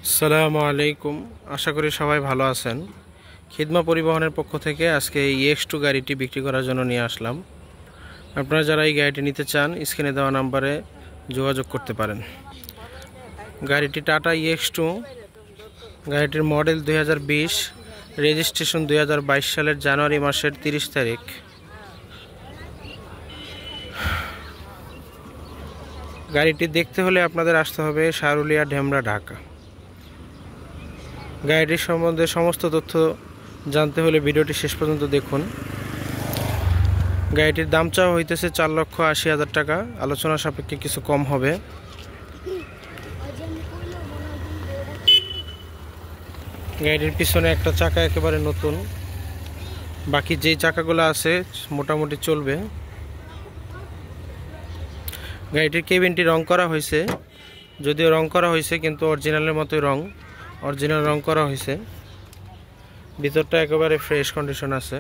আসসালামু আলাইকুম। আশা করি সবাই ভালো আছেন। খিদমা পরিবহনের পক্ষ থেকে আজকে এই EX2 গাড়িটি বিক্রি করার জন্য নিয়ে আসলাম। আপনারা যারা এই গাড়িটি নিতে চান স্ক্রিনে দেওয়া নাম্বারে যোগাযোগ করতে পারেন। গাড়িটি টাটা EX2, গাড়িটির মডেল 2020, রেজিস্ট্রেশন 2022 সালের জানুয়ারি মাসের 30 তারিখ। গাড়িটি দেখতে হলে আপনাদের আসতে হবে সারুলিয়া, ঢেমরা, ঢাকা। গাড়িটির সম্বন্ধে সমস্ত তথ্য জানতে হলে ভিডিওটি শেষ পর্যন্ত দেখুন। গাড়িটির দাম চাওয়া হইতেছে 4,80,000 টাকা। আলোচনা সাপেক্ষে কিছু কম হবে। গাড়িটির পিছনে একটা চাকা একেবারে নতুন, বাকি যেই চাকাগুলো আছে মোটামুটি চলবে। গাড়িটির কেবিনটি রং করা হয়েছে, যদিও রং করা হয়েছে কিন্তু অরিজিনালের মতোই অরিজিনাল রং করা হয়েছে। ভিতরটা একেবারে ফ্রেশ কন্ডিশন আছে।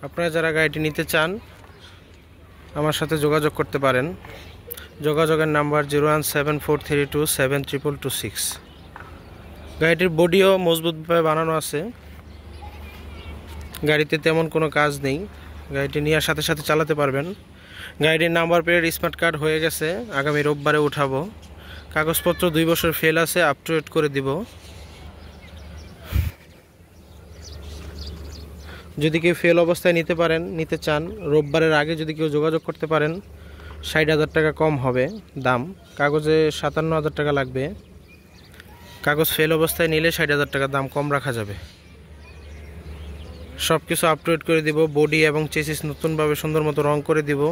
আপনারা যারা গাড়িটি নিতে চান আমার সাথে যোগাযোগ করতে পারেন। যোগাযোগের নাম্বার 01743272226। গাড়িটির বডিও মজবুতভাবে বানানো আছে, গাড়িতে তেমন কোনো কাজ নেই। গাড়িটি নেওয়ার সাথে সাথে চালাতে পারবেন। গাড়িটির নাম্বার প্লেট স্মার্ট কার্ড হয়ে গেছে, আগামী রোববারে উঠাবো। কাগজপত্র 2 বছর ফেল আছে, আপ টু ডেট করে দিব। যদি কেউ ফেল অবস্থায় নিতে চান, রোববারের আগে যদি কেউ যোগাযোগ করতে পারেন 60,000 টাকা কম হবে দাম। কাগজে 57,000 টাকা লাগবে। কাগজ ফেল অবস্থায় নিলে 60,000 টাকা দাম কম রাখা যাবে। সব কিছু আপ টু ডেট করে দিব। বডি এবং চেসিস নতুনভাবে সুন্দর মতো রং করে দিব।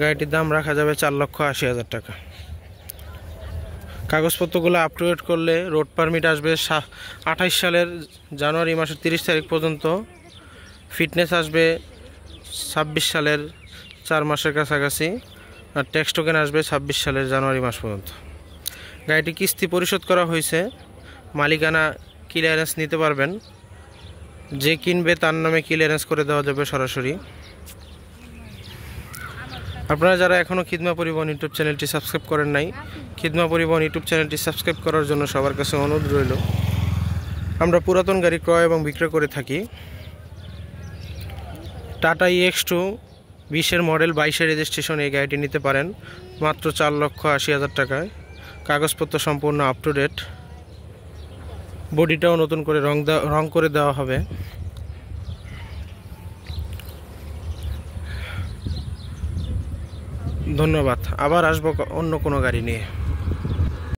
গাড়িটির দাম রাখা যাবে 4,80,000 টাকা। কাগজপত্রগুলো আপ টু ডেট করলে রোড পারমিট আসবে 28 সালের জানুয়ারি মাসের 30 তারিখ পর্যন্ত। ফিটনেস আসবে 26 সালের 4 মাসের কাছাকাছি। আর ট্যাক্স টোকেন আসবে 26 সালের জানুয়ারি মাস পর্যন্ত। গাড়িটি কিস্তি পরিশোধ করা হয়েছে। মালিকানা ক্লিয়ারেন্স নিতে পারবেন। যে কিনবে তার নামে ক্লিয়ারেন্স করে দেওয়া যাবে সরাসরি। আপনারা যারা এখনও খিদমা পরিবহন ইউটিউব চ্যানেলটি সাবস্ক্রাইব করেন নাই, খিদমা পরিবহন ইউটিউব চ্যানেলটি সাবস্ক্রাইব করার জন্য সবার কাছে অনুরোধ রইল। আমরা পুরাতন গাড়ি ক্রয় এবং বিক্রয় করে থাকি। টাটা EX2 20-এর মডেল, 22-এর রেজিস্ট্রেশন এই গাড়িটি নিতে পারেন মাত্র 4,80,000 টাকায়। কাগজপত্র সম্পূর্ণ আপ টু ডেট। বডিটাও নতুন করে রং করে দেওয়া হবে। ধন্যবাদ। আবার আসবো অন্য কোনো গাড়ি নিয়ে।